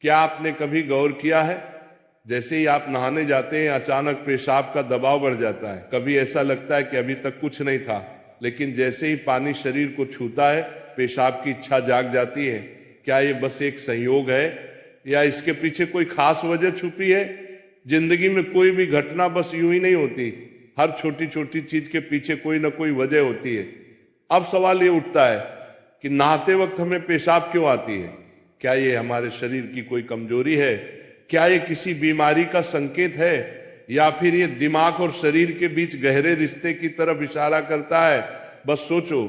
क्या आपने कभी गौर किया है, जैसे ही आप नहाने जाते हैं अचानक पेशाब का दबाव बढ़ जाता है। कभी ऐसा लगता है कि अभी तक कुछ नहीं था, लेकिन जैसे ही पानी शरीर को छूता है पेशाब की इच्छा जाग जाती है। क्या ये बस एक संयोग है या इसके पीछे कोई खास वजह छुपी है? जिंदगी में कोई भी घटना बस यूं ही नहीं होती, हर छोटी छोटी चीज के पीछे कोई ना कोई वजह होती है। अब सवाल ये उठता है कि नहाते वक्त हमें पेशाब क्यों आती है? क्या ये हमारे शरीर की कोई कमजोरी है? क्या ये किसी बीमारी का संकेत है, या फिर ये दिमाग और शरीर के बीच गहरे रिश्ते की तरफ इशारा करता है? बस सोचो,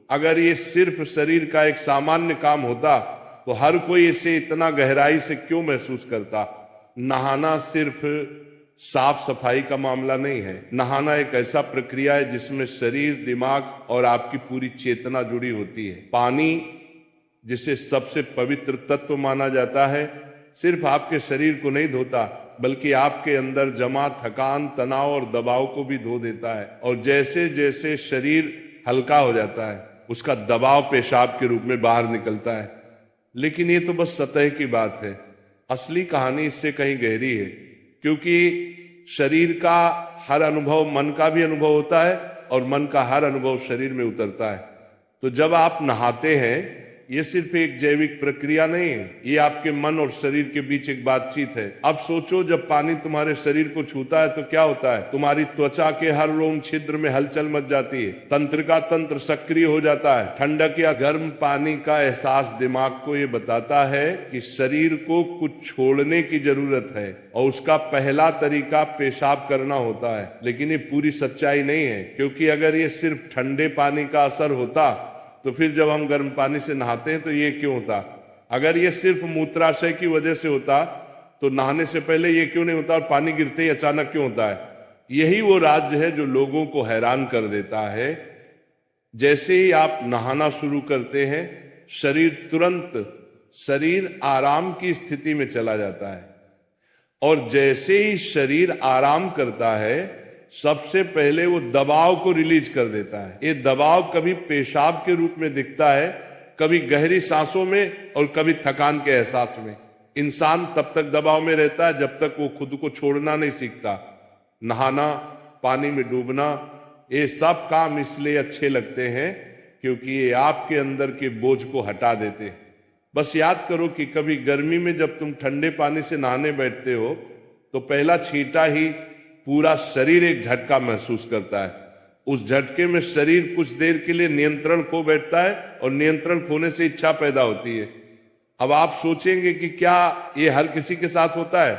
अगर ये सिर्फ शरीर का एक सामान्य काम होता तो हर कोई इसे इतना गहराई से क्यों महसूस करता? नहाना सिर्फ साफ सफाई का मामला नहीं है। नहाना एक ऐसा प्रक्रिया है जिसमें शरीर, दिमाग और आपकी पूरी चेतना जुड़ी होती है। पानी, जिसे सबसे पवित्र तत्व माना जाता है, सिर्फ आपके शरीर को नहीं धोता बल्कि आपके अंदर जमा थकान, तनाव और दबाव को भी धो देता है। और जैसे जैसे शरीर हल्का हो जाता है उसका दबाव पेशाब के रूप में बाहर निकलता है। लेकिन ये तो बस सतह की बात है, असली कहानी इससे कहीं गहरी है। क्योंकि शरीर का हर अनुभव मन का भी अनुभव होता है और मन का हर अनुभव शरीर में उतरता है। तो जब आप नहाते हैं ये सिर्फ एक जैविक प्रक्रिया नहीं है, ये आपके मन और शरीर के बीच एक बातचीत है। अब सोचो, जब पानी तुम्हारे शरीर को छूता है तो क्या होता है? तुम्हारी त्वचा के हर रोम छिद्र में हलचल मच जाती है, तंत्र का तंत्र सक्रिय हो जाता है। ठंडक या गर्म पानी का एहसास दिमाग को ये बताता है कि शरीर को कुछ छोड़ने की जरूरत है और उसका पहला तरीका पेशाब करना होता है। लेकिन ये पूरी सच्चाई नहीं है, क्योंकि अगर ये सिर्फ ठंडे पानी का असर होता तो फिर जब हम गर्म पानी से नहाते हैं तो ये क्यों होता? अगर ये सिर्फ मूत्राशय की वजह से होता तो नहाने से पहले ये क्यों नहीं होता और पानी गिरते ही अचानक क्यों होता है? यही वो राज्य है जो लोगों को हैरान कर देता है। जैसे ही आप नहाना शुरू करते हैं शरीर आराम की स्थिति में चला जाता है, और जैसे ही शरीर आराम करता है सबसे पहले वो दबाव को रिलीज कर देता है। ये दबाव कभी पेशाब के रूप में दिखता है, कभी गहरी सांसों में और कभी थकान के एहसास में। इंसान तब तक दबाव में रहता है जब तक वो खुद को छोड़ना नहीं सीखता। नहाना, पानी में डूबना, ये सब काम इसलिए अच्छे लगते हैं क्योंकि ये आपके अंदर के बोझ को हटा देते हैं। बस याद करो कि कभी गर्मी में जब तुम ठंडे पानी से नहाने बैठते हो तो पहला छींटा ही पूरा शरीर एक झटका महसूस करता है। उस झटके में शरीर कुछ देर के लिए नियंत्रण खो बैठता है और नियंत्रण खोने से इच्छा पैदा होती है। अब आप सोचेंगे कि क्या ये हर किसी के साथ होता है?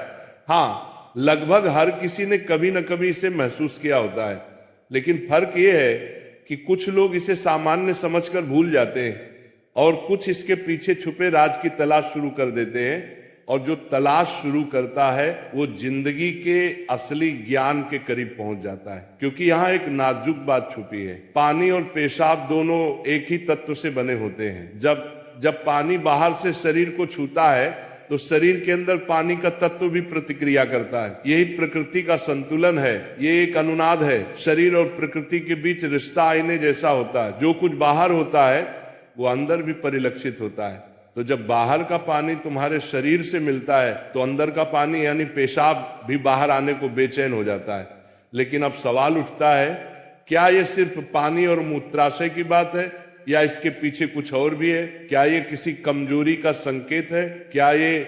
हाँ, लगभग हर किसी ने कभी न कभी इसे महसूस किया होता है। लेकिन फर्क ये है कि कुछ लोग इसे सामान्य समझकर भूल जाते हैं और कुछ इसके पीछे छुपे राज की तलाश शुरू कर देते हैं। और जो तलाश शुरू करता है वो जिंदगी के असली ज्ञान के करीब पहुंच जाता है। क्योंकि यहाँ एक नाजुक बात छुपी है। पानी और पेशाब दोनों एक ही तत्व से बने होते हैं। जब पानी बाहर से शरीर को छूता है तो शरीर के अंदर पानी का तत्व भी प्रतिक्रिया करता है। यही प्रकृति का संतुलन है, ये एक अनुनाद है। शरीर और प्रकृति के बीच रिश्ता आईने जैसा होता है। जो कुछ बाहर होता है वो अंदर भी परिलक्षित होता है। तो जब बाहर का पानी तुम्हारे शरीर से मिलता है तो अंदर का पानी यानी पेशाब भी बाहर आने को बेचैन हो जाता है। लेकिन अब सवाल उठता है, क्या ये सिर्फ पानी और मूत्राशय की बात है या इसके पीछे कुछ और भी है? क्या ये किसी कमजोरी का संकेत है? क्या ये